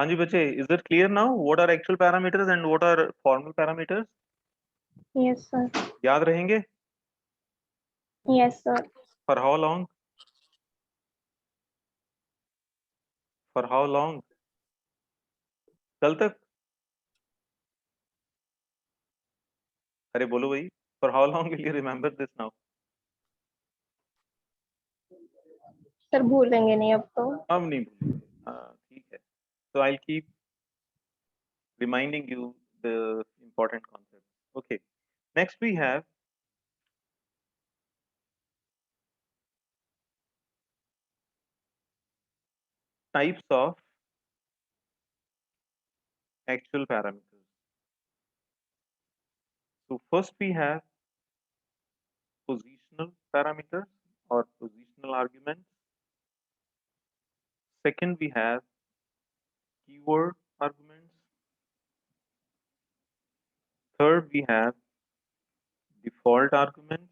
हाँ जी बच्चे, is it clear now what are actual parameters and what are formal parameters? Yes, sir. याद रहेंगे? Yes, sir. For how long? For how long? कल तक? अरे बोलो भाई, for how long will you remember this now? Sir भूलेंगे नहीं अब तो। अब नहीं भूलेंगे, हाँ ठीक है। So I'll keep reminding you the important concepts. Okay. Next we have types of actual parameters. So first we have positional parameters or positional arguments. Second we have keyword arguments. Third we have default arguments.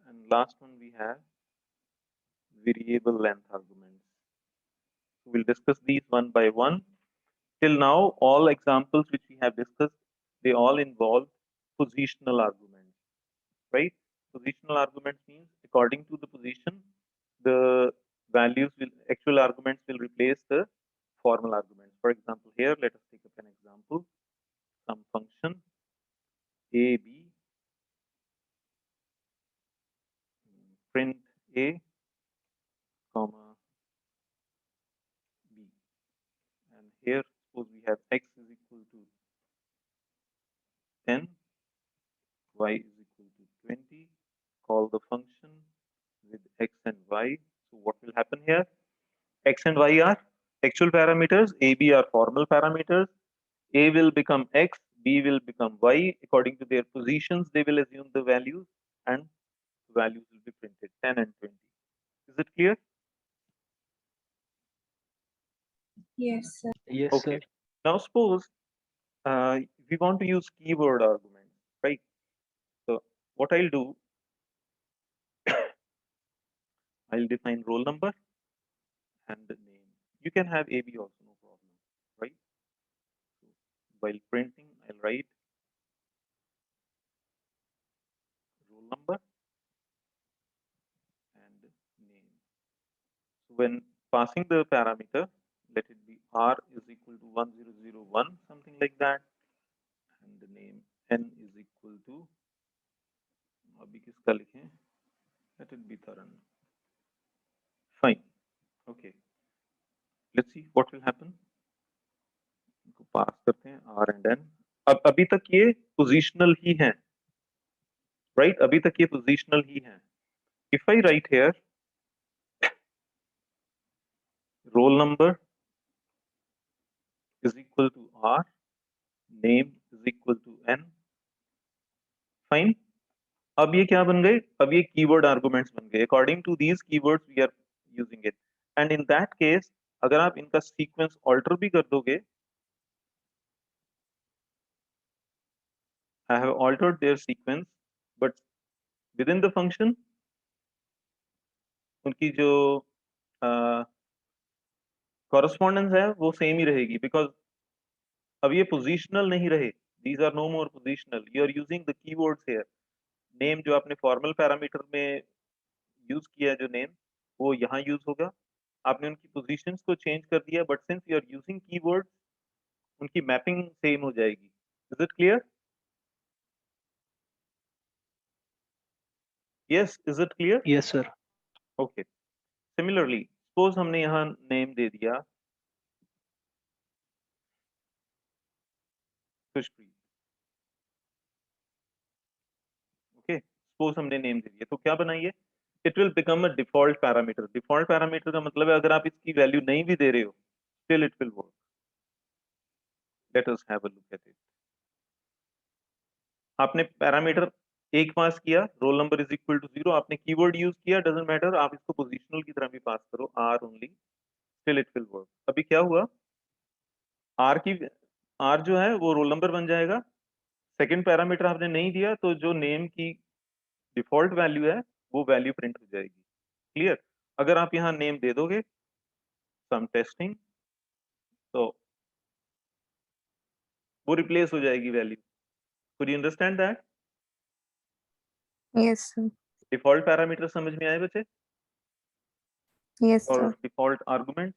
And last one we have variable length arguments. So we'll discuss these one by one. Till now, all examples which we have discussed, they all involve positional arguments, right? Positional arguments means according to the position, the values will, actual arguments will replace the formal arguments. For example, here, let us take up an example, some function a, b, print a, comma, b. And here, suppose we have x is equal to 10, y is equal to 20, call the function with x and y. So what will happen here? X and y are actual parameters, a, b are formal parameters. A will become x, b will become y. According to their positions, they will assume the values and values will be printed 10 and 20. Is it clear? Yes, sir. Yes, Okay. sir. Now suppose we want to use keyword arguments, right? So what I'll do, I'll define roll number and the name. You can have AB also, no problem, right? So while printing, I'll write roll number and name. So when passing the parameter, let it be R is equal to 1001, something like that, and the name N is equal to, अभी किसका लिखें? Let it be Taran. Fine. Okay. Let's see what will happen. इनको पास करते हैं R and N. अब अभी तक ये positional ही हैं, right? अभी तक ये positional ही हैं. If I write here roll number is equal to R, name is equal to N, fine. अब ये क्या बन गए? अब ये कीवर्ड आर्गुमेंट्स बन गए. According to these keywords we are using it. And in that case अगर आप इनका सीक्वेंस ऑल्टर भी कर दोगे, I have altered their sequence, but within the function उनकी जो कॉरेस्पॉन्डेंस है वो सेम ही रहेगी, बिकॉज अब ये पोजिशनल नहीं रहे. These are no more positional. You are using the keywords here. Name जो आपने फॉर्मल पैरामीटर में यूज किया, जो नेम, वो यहाँ यूज होगा. आपने उनकी पोजीशंस को चेंज कर दिया, but since you are using keyword, उनकी मैपिंग सेम हो जाएगी. Is it clear? Yes, is it clear? Yes, sir. Okay. Similarly suppose हमने यहाँ नेम दे दिया खुशप्रीत. ओके, सपोज हमने नेम दे दिया, तो क्या बनाइए? It will become a default parameter. Default parameter का मतलब है अगर आप इसकी वैल्यू नहीं भी दे रहे हो, still it will work. Let us have a look at it. आपने पैरामीटर एक पास किया, roll number is equal to 0. आपने कीवर्ड यूज किया, डजंट मैटर, आप इसको पोजिशनल की तरह भी पास करो, or only, still it will work. अभी क्या हुआ? आर जो है वो रोल नंबर बन जाएगा. सेकंड पैरामीटर आपने नहीं दिया, तो जो नेम की डिफॉल्ट वैल्यू है वो वैल्यू प्रिंट हो जाएगी. क्लियर? अगर आप यहाँ नेम दे दोगे, सम टेस्टिंग, तो वो रिप्लेस हो जाएगी value. Could you understand that? Yes, sir. Default parameter समझ में आए बच्चे? Yes, और sir. डिफॉल्ट आर्गुमेंट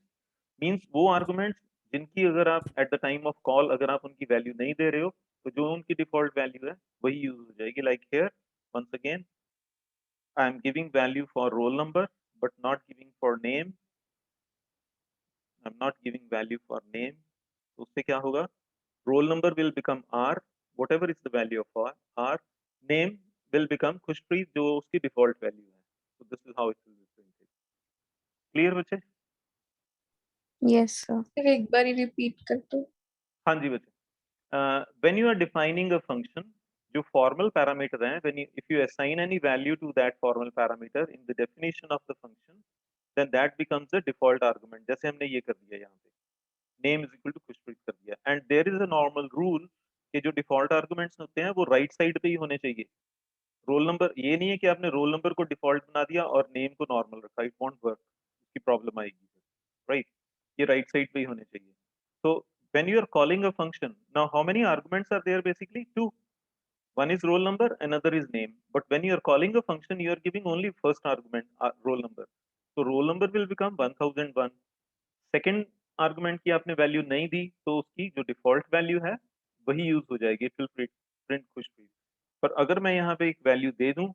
मींस वो आर्गुमेंट्स जिनकी अगर आप at the time of call अगर आप उनकी वैल्यू नहीं दे रहे हो तो जो उनकी डिफॉल्ट वैल्यू है वही यूज हो जाएगी। Like here once again I am giving value for roll number but not giving for name. I am not giving value for name, तो उससे क्या होगा? Roll number will become R, whatever is the value of r, name will become Khushpreet जो उसकी default value है। so this is how it will be printed. Clear बच्चे? Yes, sir. Sir एक बार ही रिपीट कर दो। हाँ जी बच्चे। when you are defining a function, जो formal parameter है, if you assign any value to that formal parameter in the definition of the function, then that becomes the default argument। जैसे हमने ये कर दिया यहाँ पे name is equal to Khushpreet कर दिया, and there is a normal rule कि जो default arguments होते हैं वो right side पे ही होने चाहिए। रोल नंबर ये नहीं है कि आपने रोल नंबर को डिफॉल्ट बना दिया और नेम को नॉर्मल रखा, इट वॉन्ट वर्क, उसकी प्रॉब्लम आएगी, राइट? ये राइट साइड पे ही होने चाहिए। तो when you are calling a function, now how many arguments are there? Basically two. One is roll number, another is name. But when you are calling a function, you are giving only first argument, roll number. So roll number will become 1001. Second argument की आपने value नहीं दी तो उसकी जो default value है वही use हो जाएगी, इट विल प्रिंट खुशप्रीत। पर अगर मैं यहाँ पे एक वैल्यू दे दूं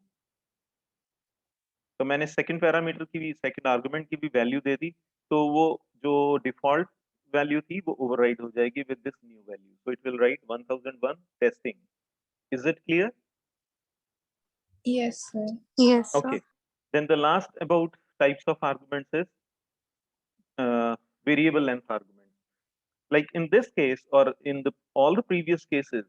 तो मैंने सेकंड पैरामीटर की भी, सेकंड आर्गुमेंट की भी वैल्यू दे दी, तो वो जो डिफॉल्ट वैल्यू थी वो ओवरराइड हो जाएगी with this new value. So it will write 1001 testing. Is it clear? Yes sir. Yes, sir. Okay. Then the last about types of arguments is variable length arguments. Like in this case or in the all the previous cases,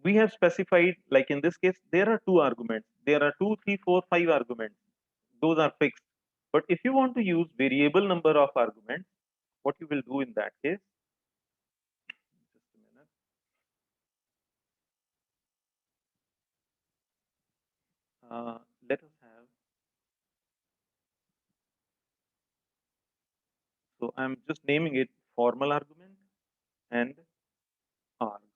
we have specified, like in this case there are two arguments, there are 2 3 4 5 arguments, those are fixed. But if you want to use variable number of arguments, what you will do in that case, just a minute, let us have, so I'm just naming it formal argument and args.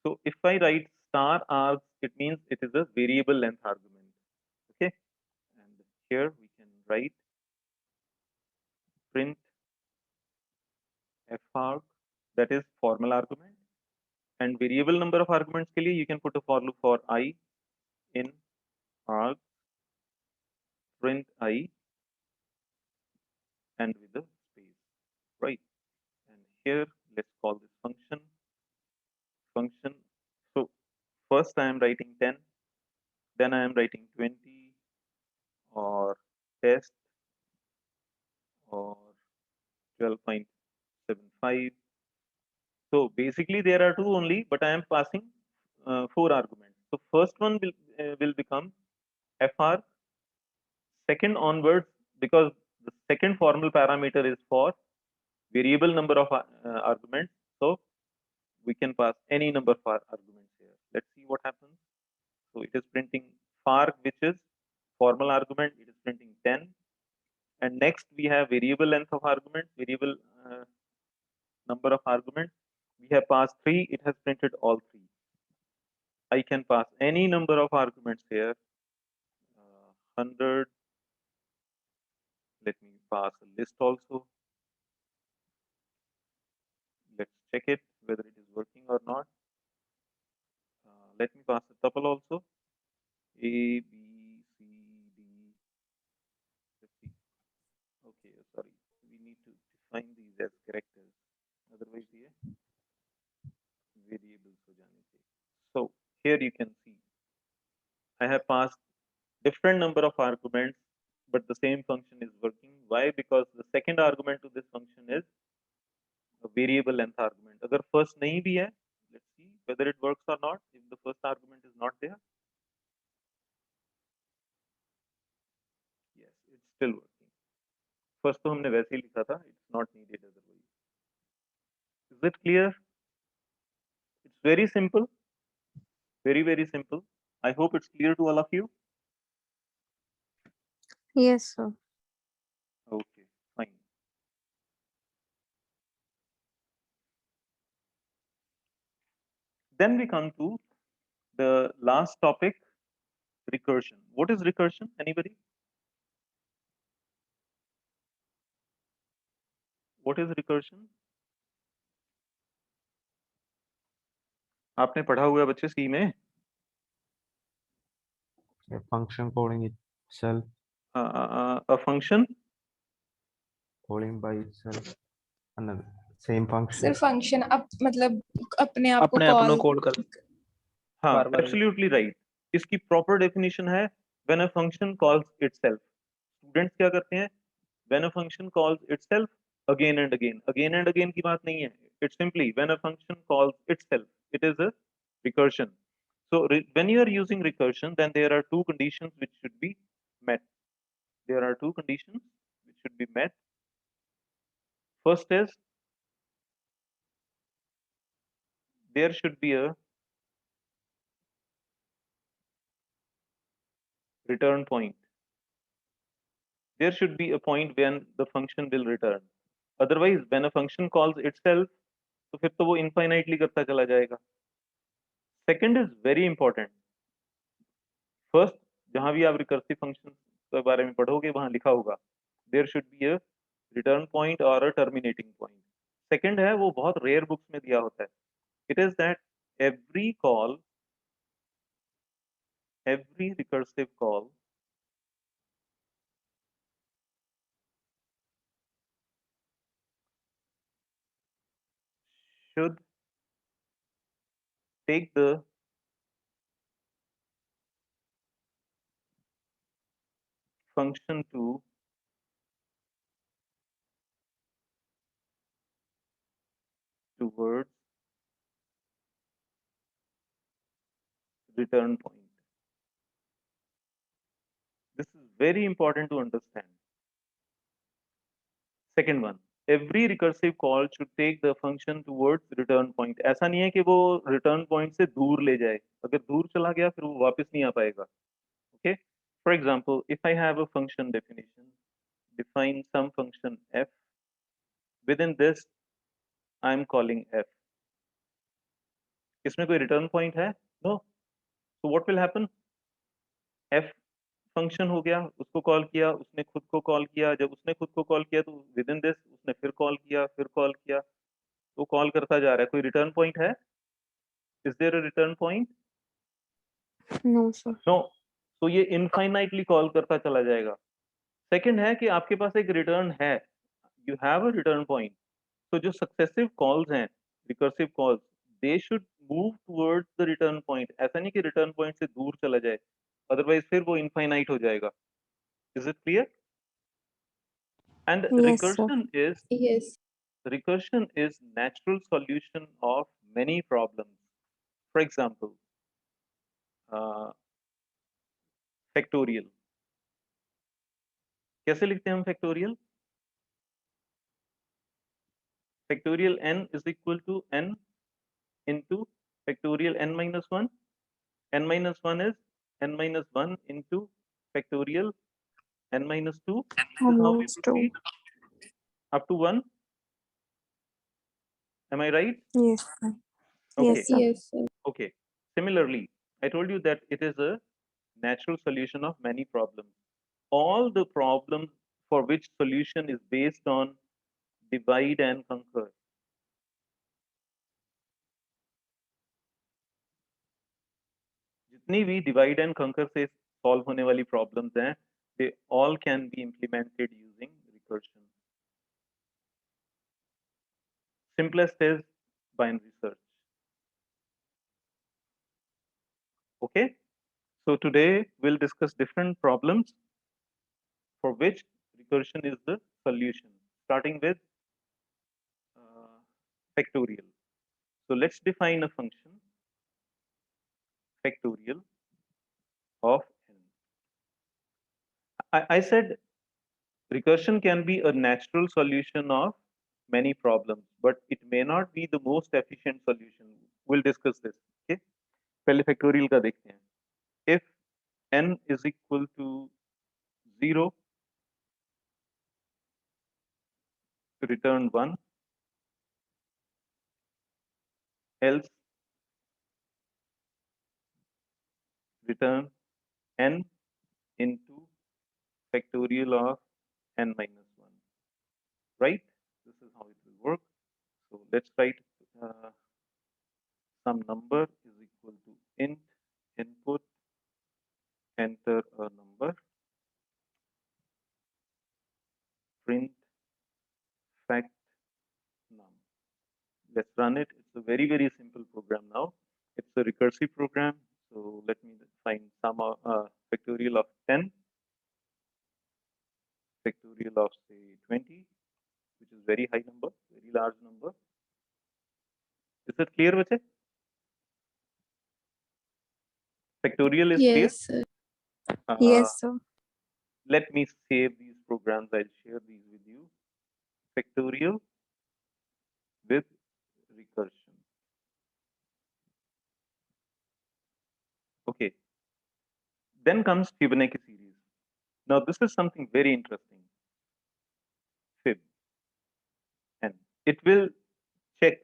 So if I write star args, it means it is a variable length argument, okay? And here we can write print farg, that is formal argument, and variable number of arguments के लिए you can put a for loop for I in arg print I and with a space, right? And here let's call this function. So first I am writing 10, then I am writing 20 or test or 12.75. So basically there are two only, but I am passing 4 arguments. So first one will become fr, second onwards, because the second formal parameter is for variable number of arguments. So we can pass any number of arguments here. Let's see what happens. So it is printing farg, which is formal argument, it is printing 10. And next we have variable length of argument, variable number of arguments. We have passed 3, it has printed all 3. I can pass any number of arguments here, 100. Let me pass a list also. Let's check it whether it is working or not. Let me pass a tuple also. A, B, C, D. Let's see. Okay, sorry. We need to define these as characters. Otherwise, ये variables हो जाने चाहिए. So here you can see I have passed different number of arguments, but the same function is working. Why? Because the second argument to this function is a variable length argument. अगर first नहीं भी है, let's see whether it works or not. If the first argument is not there, yes, it's still working. First तो हमने वैसे ही लिखा था, it's not needed otherwise. Is it clear? It's very simple, very simple. I hope it's clear to all of you. Yes, sir. Okay, fine. Then we come to the last topic, recursion. What is recursion? Anybody? What is recursion? आपने पढ़ा हुआ है बच्चे सी में? A function calling itself, A function calling by itself, another same function. सिर्फ function up मतलब अपने आप को अपने आप कॉल कॉल कर हाँ बार-बार एब्सोल्युटली राइट। इसकी प्रॉपर डेफिनेशन है when a function calls itself. Students क्या करते हैं? When a function calls itself again and again. Again and again की बात नहीं है, it's simply when a function calls itself, it is a recursion. So when you are using recursion, then there are two conditions which should be met. There are two conditions which should be met. First is there should be a return point. There should be a point when the function will return. Otherwise, when a function calls itself, तो फिर तो वो infinitely करता चला जाएगा. Second is very important. First, जहां भी आप recursive functions के बारे में पढ़ोगे वहां लिखा होगा there should be a return point or a terminating point. Second है वो बहुत rare books में दिया होता है. It is that every call, every recursive call should take the function towards return point. This is very important to understand. Second one, every recursive call should take the function towards return point. ऐसा नहीं है कि वो return point से दूर ले जाए. अगर दूर चला गया फिर वो वापस नहीं आ पाएगा. Okay? For example, if I have a function definition, define some function f. Within this, I am calling f. इसमें कोई return point है? No. So what will happen? f function हो गया, उसको कॉल किया, उसने खुद को कॉल किया, जब उसने खुद को कॉल किया तो विद इन दिस उसने फिर कॉल किया, तो कॉल करता जा रहा है। कोई रिटर्न पॉइंट है? Is there a return point? No, sir. No. तो ये इनफाइनाइटली कॉल करता चला जाएगा। सेकंड है कि आपके पास एक रिटर्न है, you have a return point. तो जो सक्सेसिव कॉल्स हैं, recursive calls, they should move towards the return point. ऐसा नहीं कि रिटर्न पॉइंट से दूर चला जाए, अदरवाइज फिर वो इनफाइनाइट हो जाएगा। Is it clear? And Yes, sir. recursion is natural solution of many problems. For example, factorial. कैसे लिखते हैं हम factorial? Factorial n is equal to n into factorial n minus 1. N minus 1 is n minus 1 into factorial n minus 2. This is how we Minus 2. proceed up to 1. Am I right? Yes, sir. Okay. Yes, sir. Yes, sir. Okay. Similarly, I told you that it is a natural solution of many problems. All the problems for which solution is based on divide and conquer. जितनी भी divide and conquer से solve होने वाली problems हैं, they all can be implemented using recursion. Simplest is binary search. Okay, so today we'll discuss different problems for which recursion is the solution, starting with factorial. So let's define a function factorial of n. I said recursion can be a natural solution of many problems, but it may not be the most efficient solution. We'll discuss this. Okay, पहले factorial का देखते हैं. If n is equal to 0, return 1, else return n into factorial of n minus 1, right? This is how it will work. So let's write some number is equal to int input, enter a number, print fact num. Let's run it. It's a very, very simple program now. It's a recursive program. So let me find some factorial of 10, factorial of say 20, which is very high number, very large number. Is it clear, Vijay? Factorial is clear? Yes, sir. Yes, sir. Let me save these programs. I'll share these with you. Factorial with recursion. Okay. Then comes Fibonacci series. Now this is something very interesting. Fib. And it will check.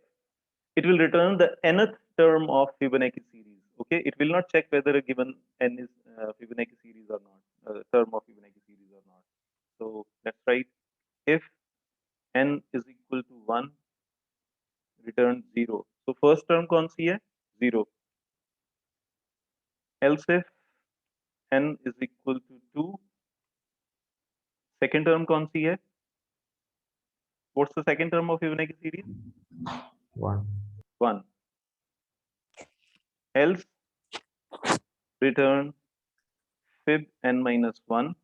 It will return the nth term of Fibonacci series. Okay. It will not check whether a given n is Fibonacci series or not, term of Fibonacci series or not. So let's write if n is equal to 1, return 0. So first term कौन सी है? 0. Else if n is equal to 2, second term कौन सी है? What's the second term of Fibonacci series? 1. 1. Else return fib n minus 1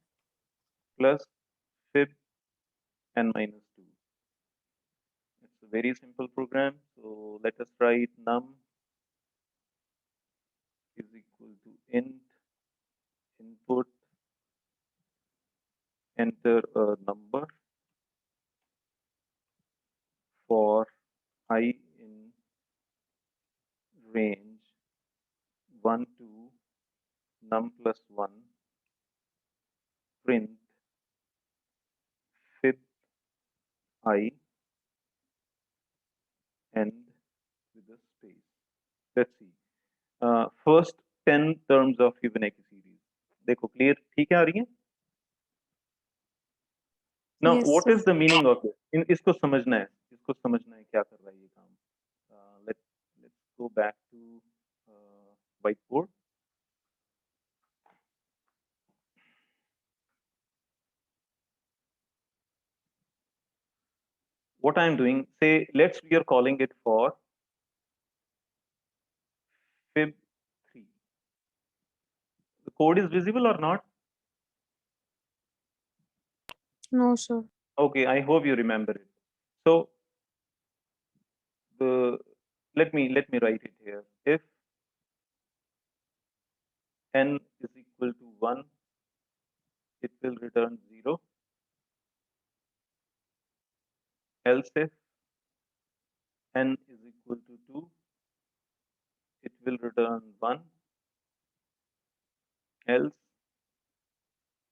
plus fib n minus 2. It's a very simple program. So let us write num is equal to int input, enter a number for I in range 1 to num plus 1, print fib I end with a space. Let's see. First 10 terms of Fibonacci series. देखो clear ठीक है आ रही है? Now Yes, what sir. is the meaning of it? इसको समझना है क्या कर रहा है ये काम. Let's go back to whiteboard. What I am doing, say we are calling it for fib 3. The code is visible or not? No, sir. Okay, I hope you remember it. So let me write it here. If n is equal to 1, it will return 0. Else if n is equal to 2, it will return 1. Else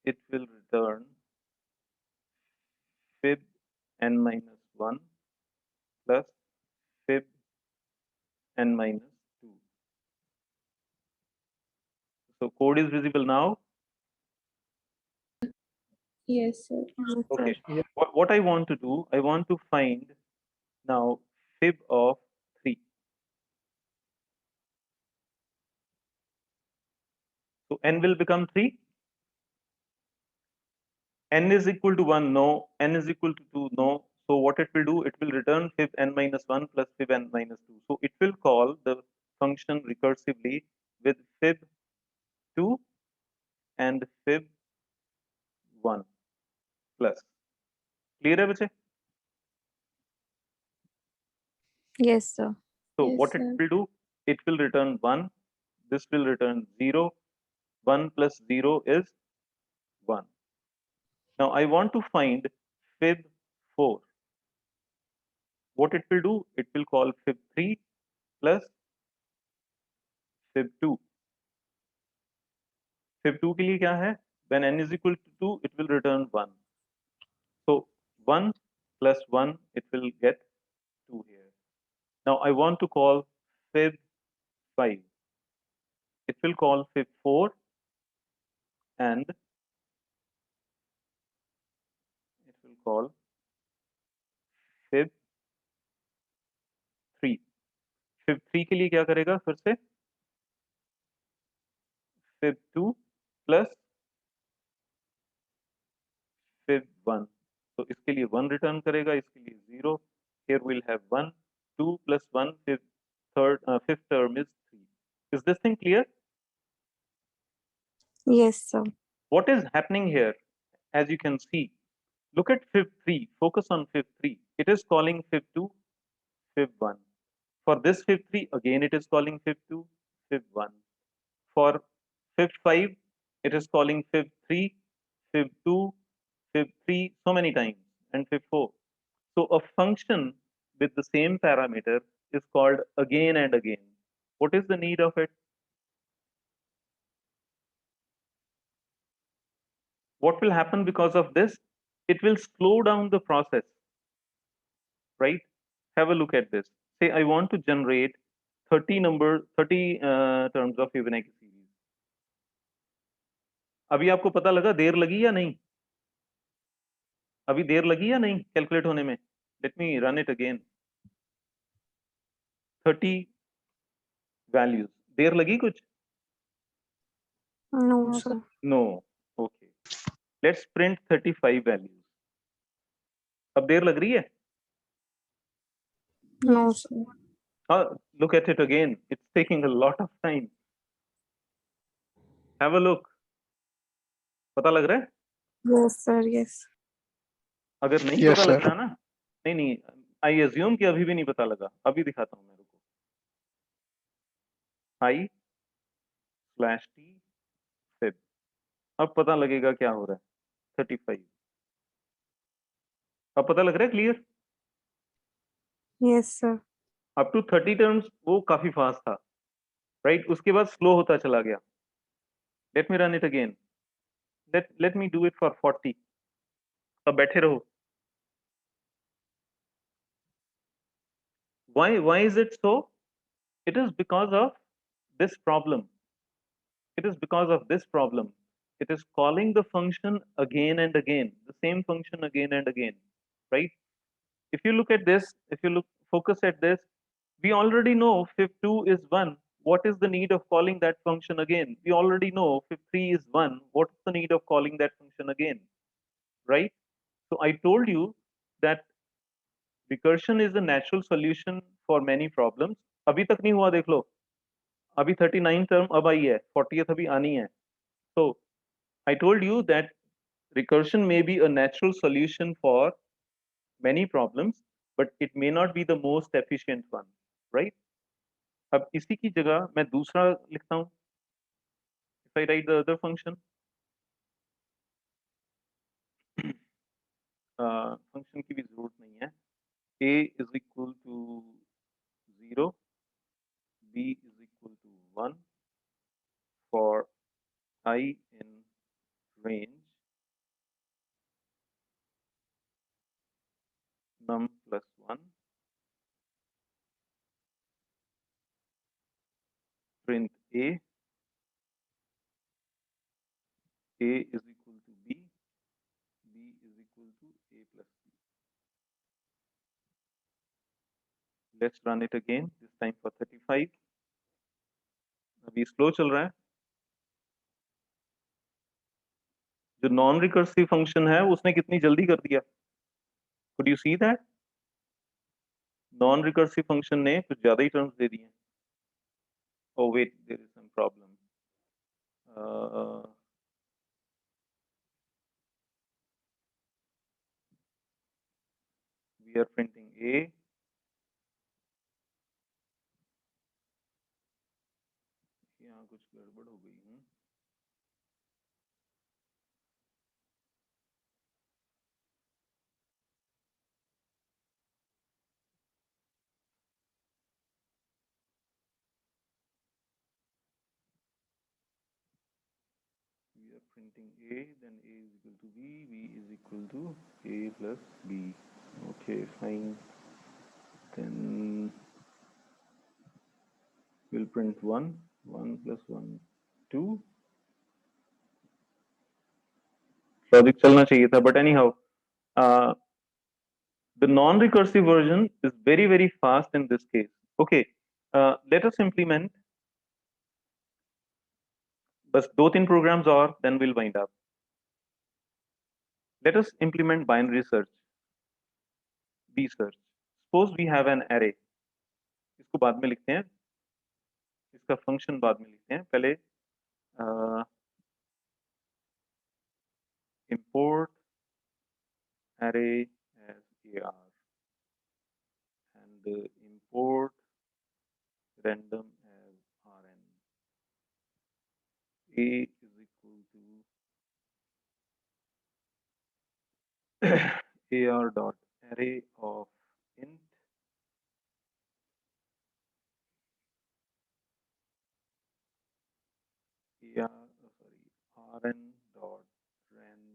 it will return fib n minus 1 plus fib n minus 2. So code is visible now. Yes, sir. Yes, Okay. sir. What I want to do, I want to find now fib of 3. So n will become 3. N is equal to 1, no. N is equal to 2, no. So what it will do, it will return fib n minus 1 plus fib n minus 2. So it will call the function recursively with fib 2 and fib 1 plus. Clear hai bache? Yes, sir. So Yes, what sir. it will do, it will return 1. This will return 0. 1 plus 0 is 1. Now I want to find fib 4. What it will do, it will call fib 3 plus fib 2. Fib 2 के लिए क्या है? When n is equal to 2, it will return 1. So 1 plus 1, it will get 2 here. Now I want to call fib 5. It will call fib4 and it will call fib3. fib3 के लिए क्या करेगा फिर से fib2 प्लस fib1. तो इसके लिए 1 return करेगा, इसके लिए 0. Here we'll have 1, 2 plus 1, fifth term is 3. Is this thing clear? Yes, sir. What is happening here? As you can see, look at fib3. Focus on fib3. It is calling fib2, fib1. For this fib3, again it is calling fib2, fib1. For fib5, it is calling fib3, fib2, fib3 so many times, and fib4. So a function with the same parameter is called again and again. What is the need of it? What will happen because of this? It will slow down the process, right? Have a look at this. Say I want to generate 30 terms of Fibonacci series. अभी आपको पता लगा देर लगी या नहीं? अभी देर लगी या नहीं कैलकुलेट होने में? Let me run it again. 30 values. देर लगी कुछ? No, No, sir. No. Okay. Let's print 35 values. अब देर लग रही है? No, sir. Look at it again. It's taking a lot of time. Have a look. पता लग रहा है? Yes, sir. Yes. अगर नहीं Yes, पता sir. लग रहा ना, नहीं, आई अज्यूम कि अभी भी नहीं पता लगा. अभी दिखाता हूँ मेरे को. I/T fib. अब पता लगेगा क्या हो रहा है. 35. अब पता लग रहा है clear? Yes, sir. Up to 30 terms वो काफी फास्ट था, राइट? उसके बाद स्लो होता चला गया. Let me run it again. Let me do it for 40. अब बैठे रहो. Why is it so? It is because of this problem. It is because of this problem. It is calling the function again and again, the same function again and again, right? If you look at this, focus at this, we already know fib2 is 1. What is the need of calling that function again? We already know fib3 is 1. What's the need of calling that function again, right? So I told you that recursion is a natural solution for many problems. अभी तक नहीं हुआ देख लो. अभी 39 term अब आई है, 40th अभी आनी है. So I told you that recursion may be a natural solution for many problems, but it may not be the most efficient one, right? अब इसी की जगह मैं दूसरा लिखता हूँ. If I write the other function, function की भी जरूरत नहीं है. A is equal to 0, B is equal to 1 for I in range num plus 1, print A is equal to B is equal to A plus B. Let's run it again, this time for 35. अभी slow चल रहा है. जो non recursive function है उसने कितनी जल्दी कर दिया. Could you see that? Non recursive function ने कुछ ज्यादा ही टर्म्स दे दिए. Oh wait, there is some problem. We are printing A. यहाँ कुछ गड़बड़ हो गई है. We are printing A, then A is equal to B is equal to A plus B. Okay, fine. Then we'll print 1. 1 plus 1 2 logic चलना चाहिए था, but anyhow the non-recursive version is very fast in this case. Okay, let us implement बस 2-3 programs और then we'll wind up. Let us implement binary search, B search. Suppose we have an array. इसको बाद में लिखते हैं, इसका function बाद में लिखते हैं, पहले import array as AR and import random as RN. A is equal to AR dot array of int RN dot random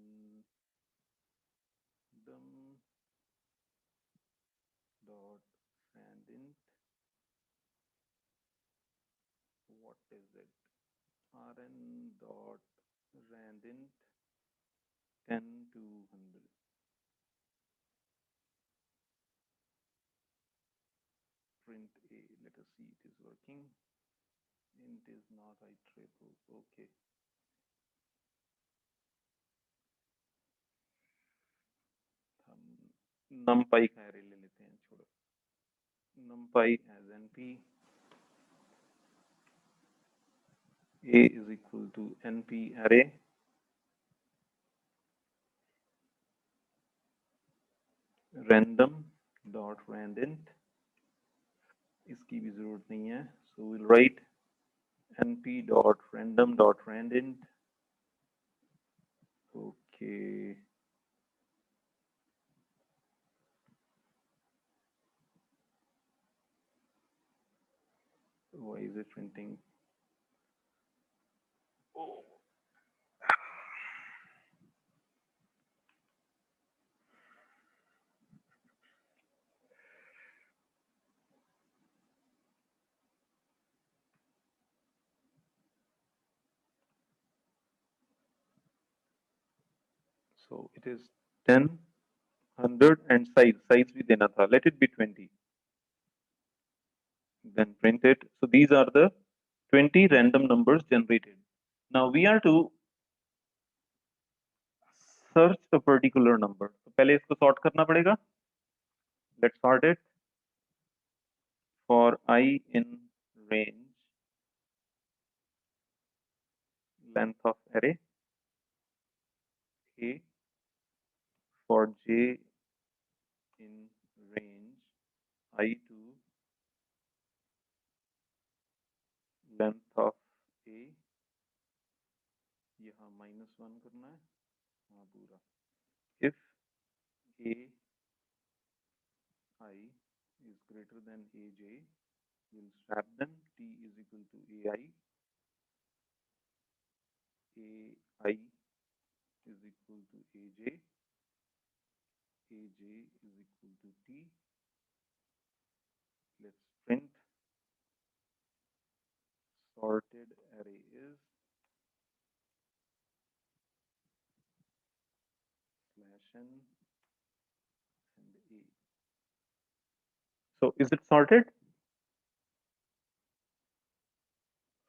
dot randint. What is it? RN dot randint 10 to 100. Print A. Let us see it is working. Int is not iterable. Okay. हम numpy का array ले लेते हैं, छोड़ो. numpy as np. A is equal to np array random dot randint. इसकी भी जरूरत नहीं है, so we'll write np dot random dot randint. Okay. Why is it printing? Oh. So it is 10, 100 and size भी देना था. Let it be 20. Then print it. So these are the 20 random numbers generated. Now we are to search a particular number. तो पहले इसको sort करना पड़ेगा. Let's sort it. For I in range length of array A, for j in range I to length of A, यहाँ -1 करना है, हाँ पूरा. If A I is greater than AJ, we'll swap them. T is equal to AI. AI is equal to AJ. AJ is equal to T. Let's print sorted array is /n and A. So is it sorted?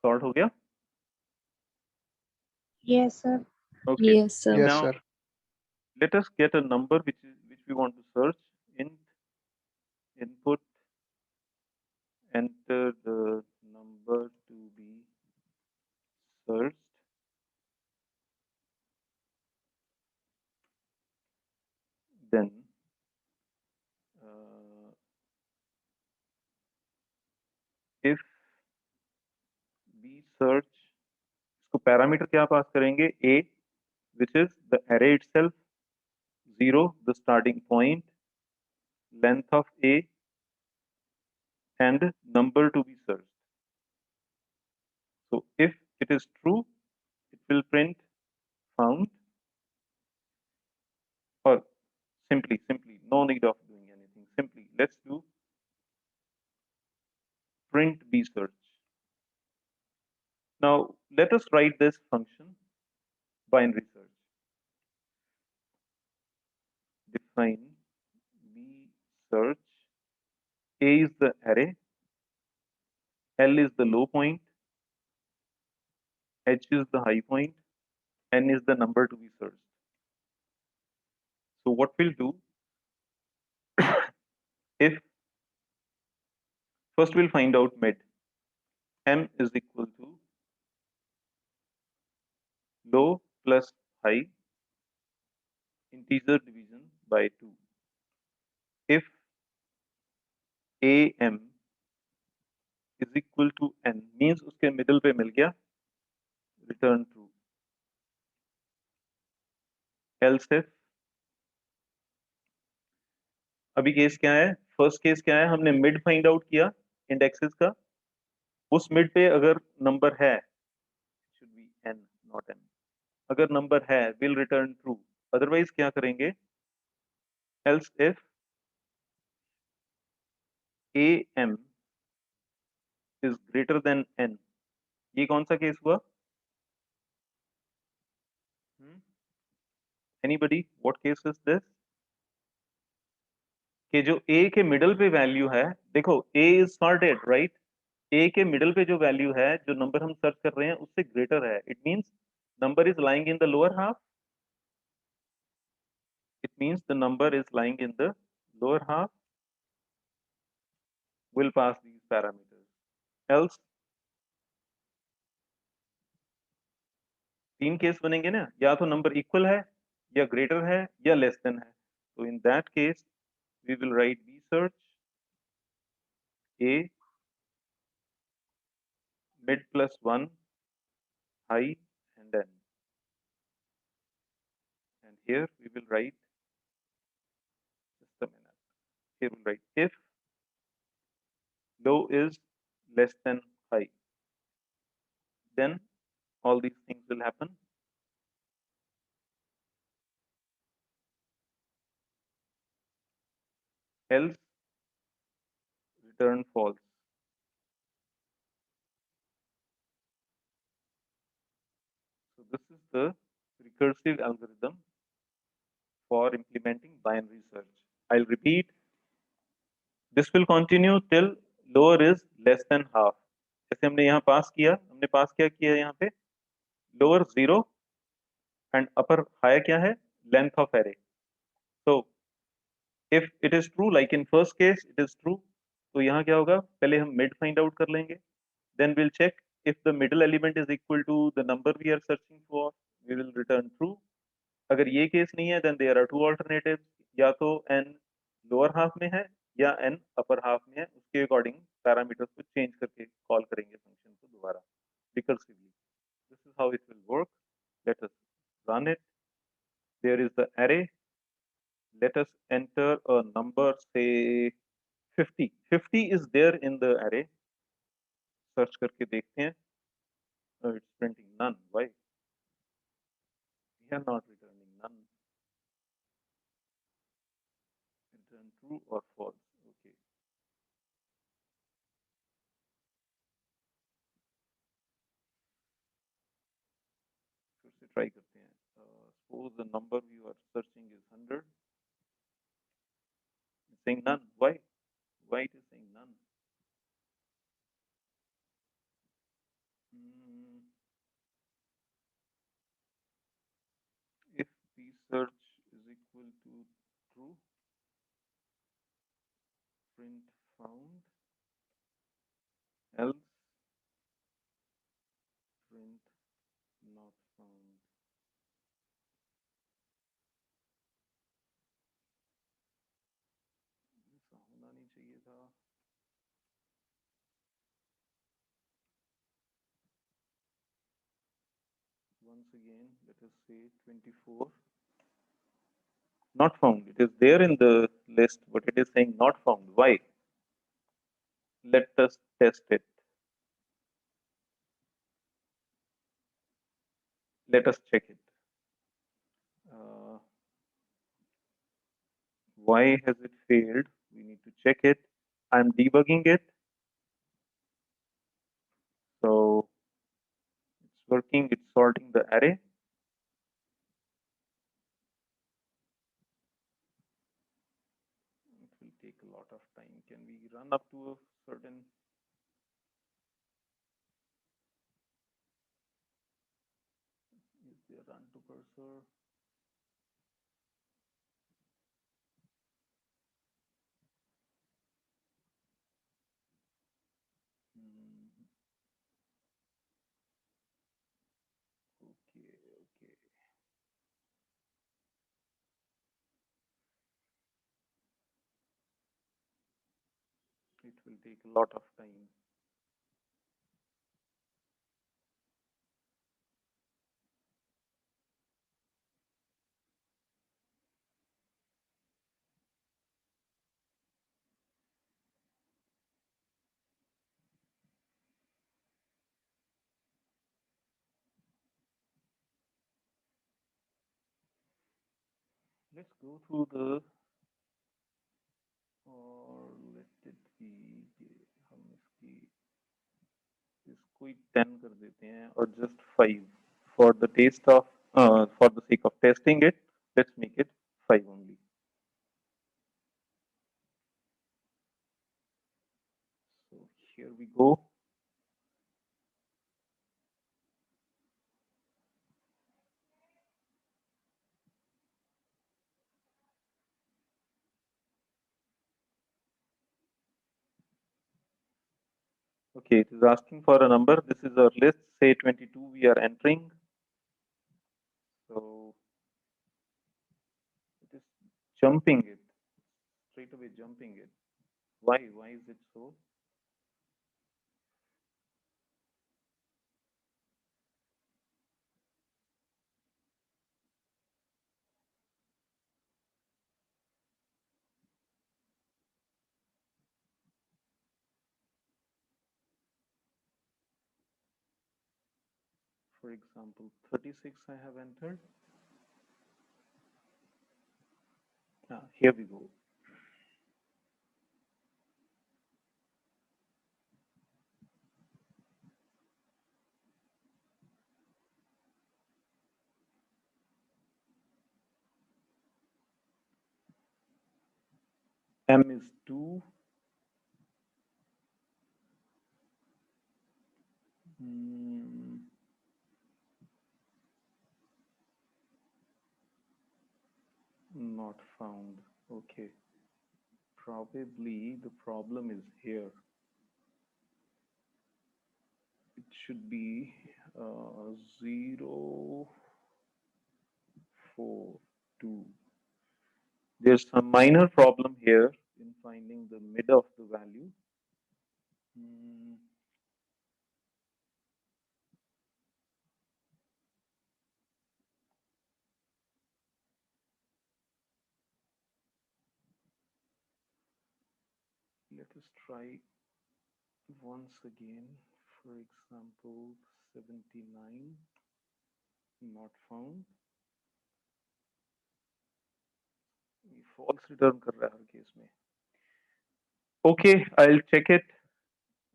Sort हो गया? Yes, sir. Okay. Yes, sir. Yes, Now sir. let us get a number which we want to search. Int input, enter the number to be searched. Then if we search, इसको parameter क्या पास करेंगे? A, which is the array itself, 0 the starting point, length of A, and number to be searched. So if it is true, it will print found, or simply no need of doing anything. Simply let's do print B search. Now let us write this function binary search. Define B search. A is the array, L is the low point, H is the high point, N is the number to be searched. So what we'll do, if first we'll find out mid. M is equal to low plus high integer division by 2. If AM is equal to N means उसके middle पे मिल गया, return true. Else if अभी case क्या है, first case क्या है, हमने mid find out किया इंडेक्सेस का, उस मिड पे अगर नंबर है, should be n not m, अगर नंबर है will return true, अदरवाइज क्या करेंगे, else if am is greater than n, ये कौन सा केस हुआ, anybody what case is this, कि जो a के मिडल पे वैल्यू है, देखो a is sorted right, a के मिडल पे जो वैल्यू है, जो नंबर हम सर्च कर रहे हैं उससे ग्रेटर है, it means number is lying in the lower half, it means the number is lying in the lower half, will pass these parameters. Else तीन केस बनेंगे ना, या तो नंबर इक्वल है या ग्रेटर है या लेस देन है, तो in that case we will write be search a mid plus 1 high and n, and here we will write, just a minute, here we'll write if low is less than high, then all these things will happen. Else return false. So this is the recursive algorithm for implementing binary search. I'll repeat, this will continue till lower is less than half. जैसे हमने यहाँ पास किया, हमने पास क्या किया यहाँ पे, lower 0 and upper high क्या है, length of array. So if it is true, like in first case it is true, तो यहाँ क्या होगा, पहले हम mid find out कर लेंगे, then we'll check if the middle element is equal to the number we are searching for, we will return true. अगर ये केस नहीं है, then there are two alternatives, या तो n lower half में है या n upper half में है, उसके अकॉर्डिंग पैरामीटर्स को चेंज करके कॉल करेंगे फंक्शन को दोबारा recursively. This is how it will work. Let us run it. There is the array. Let us enter a number, say 50. 50 is there in the array. Search करके देखते हैं. No, it's printing none. Why? We are not returning none. Return true or false. Okay. फिर से try करते हैं. Suppose the number you are searching is 100. It's saying none. Why? Why it is saying none? If the search is equal to true, print found, else print not found. ऐसा होना नहीं चाहिए था. Once again, let us say 24. Not found. It is there in the list, but it is saying not found. Why? Let us test it. Let us check it. Why has it failed? We need to check it. I'm debugging it. So working. It's sorting the array. It will take a lot of time. Can we run up to a certain? Is there run to cursor? Okay, okay. It will take a lot of time. Let's go through the, or let it be, हम इसको 10 कर देते हैं और just 5 for the taste of for the sake of testing it. Let's make it 5 only. So here we go. Okay, it is asking for a number. This is our list, say 22 we are entering. So it is jumping it, straight away jumping it. Why is it so? For example, 36 I have entered. Here we go. M is 2. Not found. Okay. Probably the problem is here. It should be 0, 4, 2. There's some minor problem here in finding the mid of the value. Let us try once again. For example, 79, not found. False return कर रहा है हर case में. Okay, I'll check it.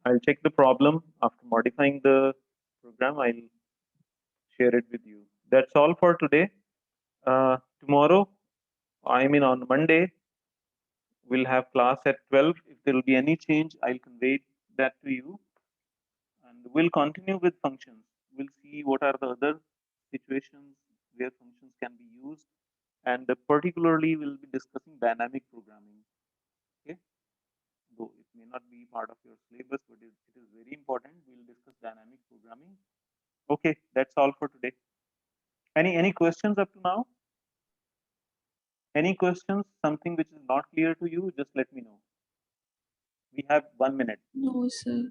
I'll check the problem after modifying the program. I'll share it with you. That's all for today. Tomorrow, I mean on Monday, we'll have class at 12. If there will be any change, I'll convey that to you. And we'll continue with functions. We'll see what are the other situations where functions can be used. And particularly, we'll be discussing dynamic programming. Okay. Though it may not be part of your syllabus, but it is very important. We'll discuss dynamic programming. Okay, that's all for today. Any questions up to now? Any questions? Something which is not clear to you? Just let me know. We have 1 minute. No, sir.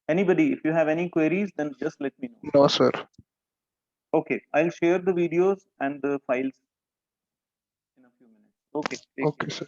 Anybody, if you have any queries, then just let me know. No, sir. Okay, I'll share the videos and the files in a few minutes. Okay. Okay, sir.